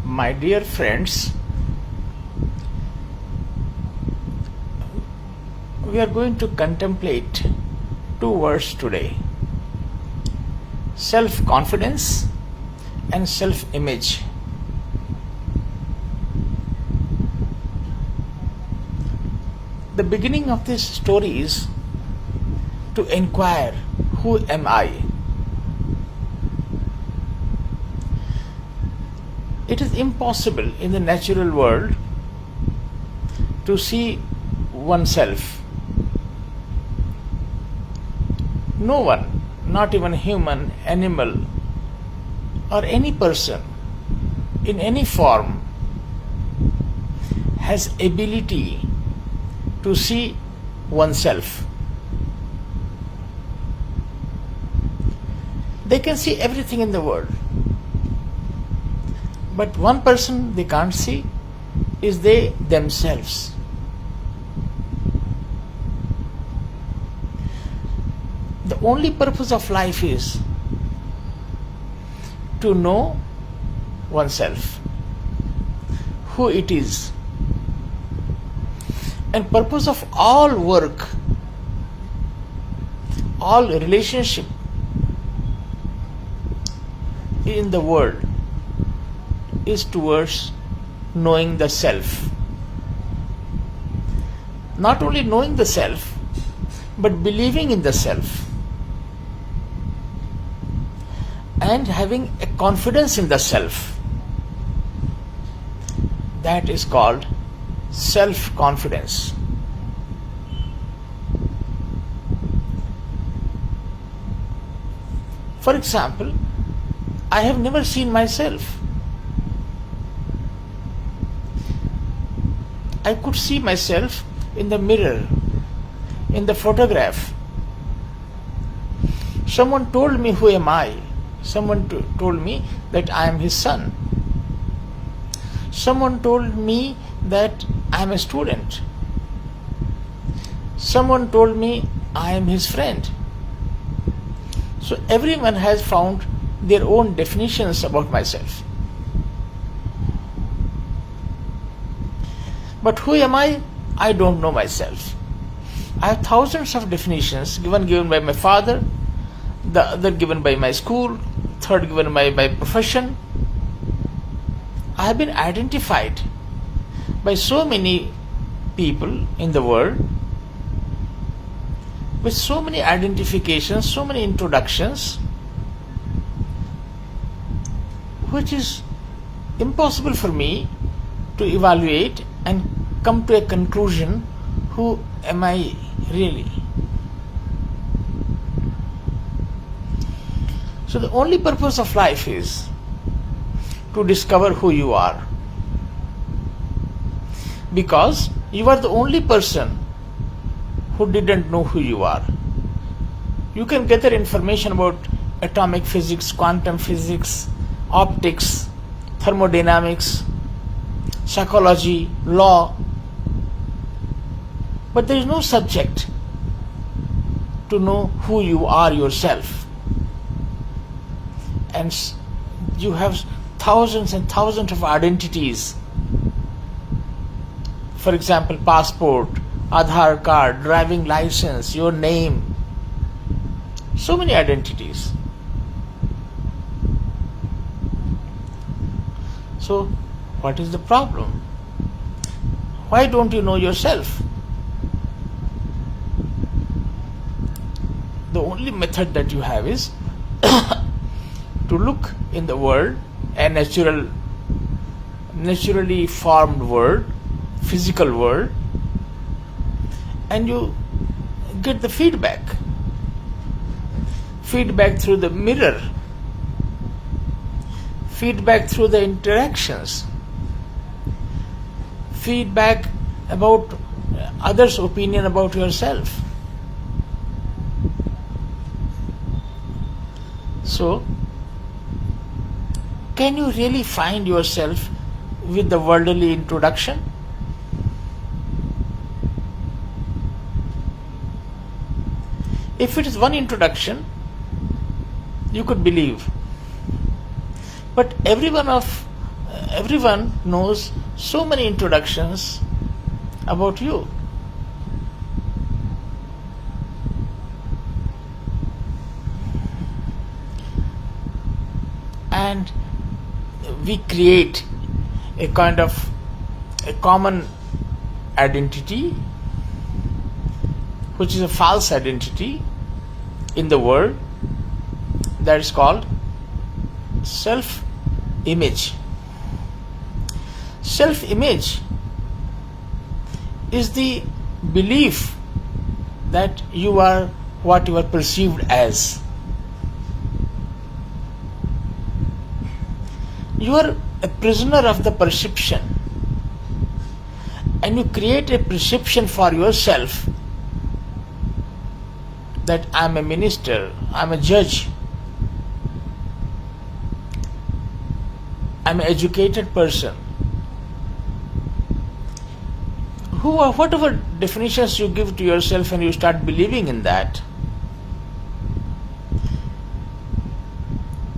My dear friends, we are going to contemplate two words today: self-confidence and self-image. The beginning of this story is to inquire, who am I? It is impossible in the natural world to see oneself. No one, not even human, animal, or any person in any form has ability to see oneself. They can see everything in the world, but one person they can't see is they themselves. The only purpose of life is to know oneself, who it is. And purpose of all work, all relationship in the world is towards knowing the self. Not only knowing the self, but believing in the self and having a confidence in the self. That is called self-confidence. For example, I have never seen myself. I could see myself in the mirror, in the photograph. Someone told me, who am I? Someone told me that I am his son. Someone told me that I am a student. Someone told me I am his friend. So everyone has found their own definitions about myself. But who am I? I don't know myself. I have thousands of definitions, one given by my father, the other given by my school, third given by my profession. I have been identified by so many people in the world with so many identifications, so many introductions, which is impossible for me to evaluate and come to a conclusion, who am I really? So the only purpose of life is to discover who you are, because you are the only person who didn't know who you are. You can gather information about atomic physics, quantum physics, optics, thermodynamics, psychology, law, but there is no subject to know who you are yourself. And you have thousands and thousands of identities. For example, passport, Aadhaar card, driving license, your name. So many identities. So, what is the problem? Why don't you know yourself? The only method that you have is to look in the world, a naturally formed world, physical world, and you get the feedback through the mirror, feedback through the interactions, feedback about others' opinion about yourself. So, can you really find yourself with the worldly introduction? If it is one introduction, you could believe. But every one of everyone knows so many introductions about you. And we create a kind of a common identity, which is a false identity in the world, that is called self-image. Self-image is the belief that you are what you are perceived as. You are a prisoner of the perception, and you create a perception for yourself that I am a minister, I am a judge, I am an educated person. Whatever definitions you give to yourself, and you start believing in that,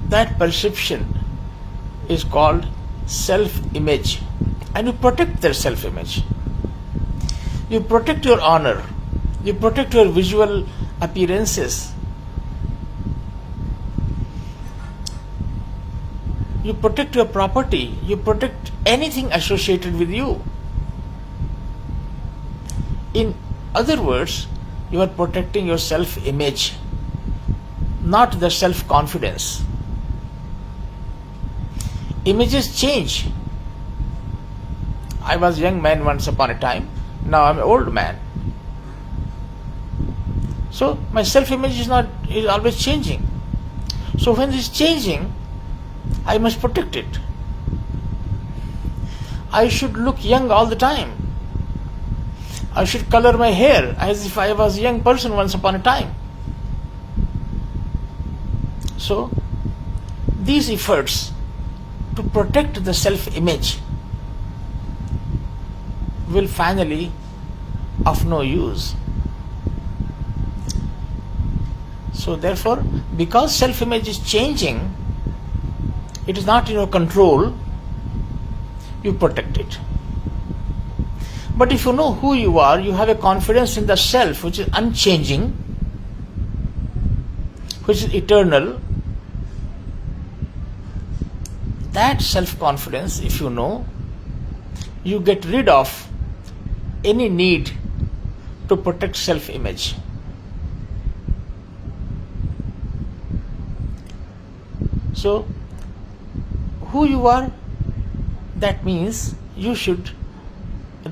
that perception is called self-image, and you protect their self-image. You protect your honor, you protect your visual appearances, you protect your property, you protect anything associated with you. In other words, you are protecting your self-image, not the self-confidence. Images change. I was a young man once upon a time, now I'm an old man. So my self-image is always changing. So when it is changing, I must protect it. I should look young all the time. I should color my hair as if I was a young person once upon a time. So these efforts to protect the self-image will finally of no use. So therefore, because self-image is changing, it is not in your control, you protect it. But if you know who you are, you have a confidence in the self which is unchanging, which is eternal. That self-confidence, if you know, you get rid of any need to protect self-image. So, who you are, that means you should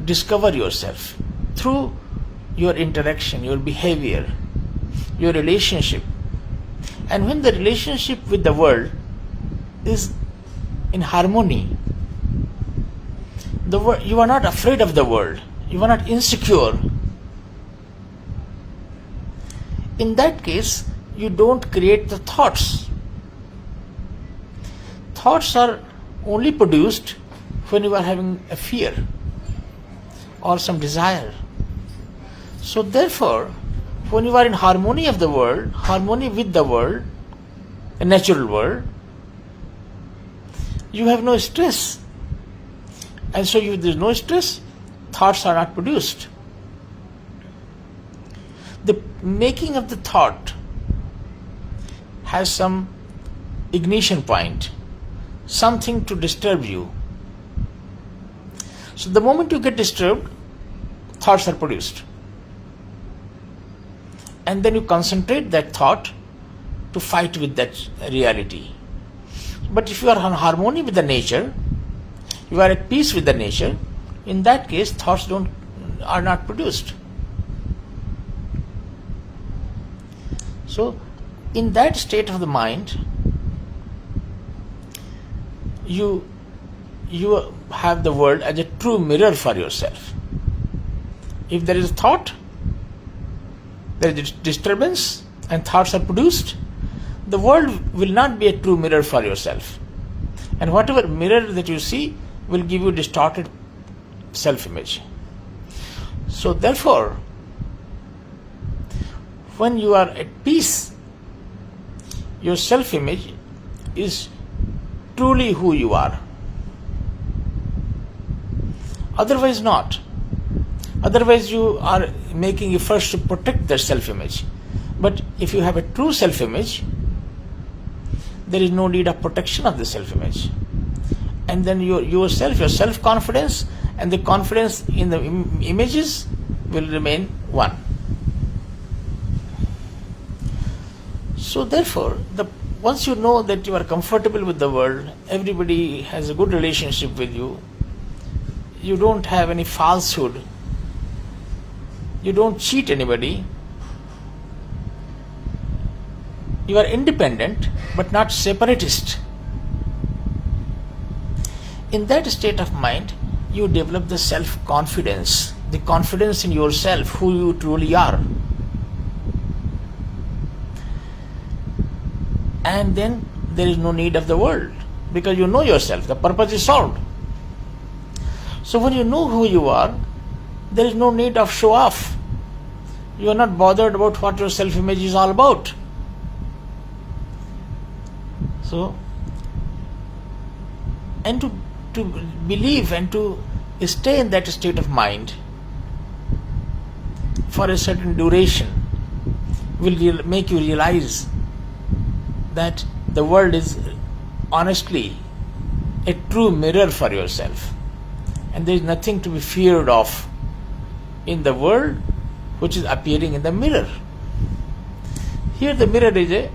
discover yourself through your interaction, your behavior, your relationship. And when the relationship with the world is in harmony, you are not afraid of the world, you are not insecure. In that case, you don't create the thoughts. Thoughts are only produced when you are having a fear or some desire. So therefore, when you are in harmony of the world, harmony with the world, a natural world, you have no stress. And so if there is no stress, thoughts are not produced. The making of the thought has some ignition point, something to disturb you. So the moment you get disturbed, thoughts are produced. And then you concentrate that thought to fight with that reality. But if you are in harmony with the nature, you are at peace with the nature, in that case thoughts are not produced. So in that state of the mind, you have the world as a true mirror for yourself. If there is a thought, there is disturbance and thoughts are produced, the world will not be a true mirror for yourself. And whatever mirror that you see will give you distorted self-image. So therefore, when you are at peace, your self-image is truly who you are. Otherwise not. Otherwise you are making efforts to protect their self-image. But if you have a true self-image, there is no need of protection of the self-image. And then your self-confidence and the confidence in the images will remain one. So therefore, once you know that you are comfortable with the world, everybody has a good relationship with you, you don't have any falsehood, you don't cheat anybody, you are independent but not separatist. In that state of mind, you develop the self-confidence, the confidence in yourself, who you truly are. And then there is no need of the world, because you know yourself, the purpose is solved. So when you know who you are, there is no need of show off. You are not bothered about what your self-image is all about. So, and to believe and to stay in that state of mind for a certain duration will make you realize that the world is honestly a true mirror for yourself, and there is nothing to be feared of in the world which is appearing in the mirror. Here the mirror is a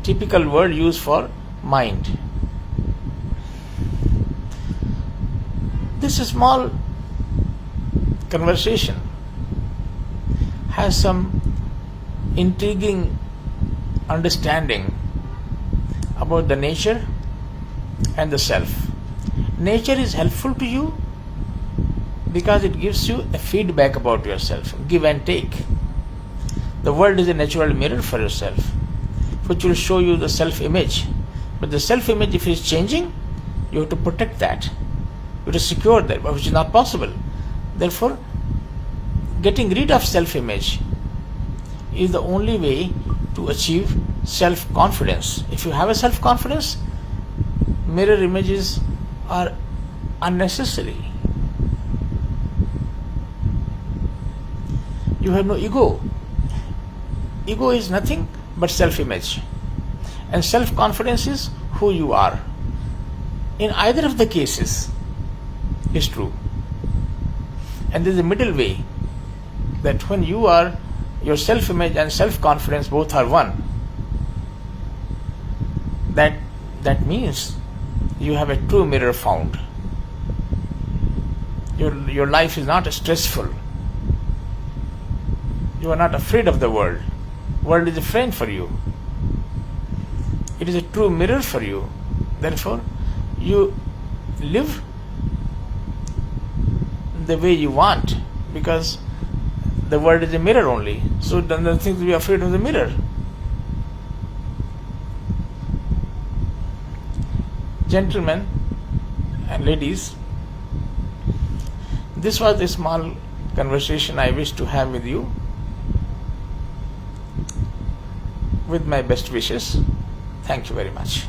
typical word used for mind. This small conversation has some intriguing understanding about the nature and the self. Nature is helpful to you because it gives you a feedback about yourself, give and take. The world is a natural mirror for yourself, which will show you the self-image. But the self-image, if it is changing, you have to protect that. You have to secure that, which is not possible. Therefore, getting rid of self-image is the only way to achieve self-confidence. If you have a self-confidence, mirror images are unnecessary. You have no ego. Ego is nothing but self-image. And self-confidence is who you are. In either of the cases is true. And there is a middle way, that when you are, your self-image and self-confidence both are one. That means you have a true mirror found. Your life is not stressful. You are not afraid of the world. World is a friend for you. It is a true mirror for you. Therefore, you live the way you want, because the world is a mirror only. So there's nothing to be afraid of the mirror. Gentlemen and ladies, this was a small conversation I wish to have with you. With my best wishes. Thank you very much.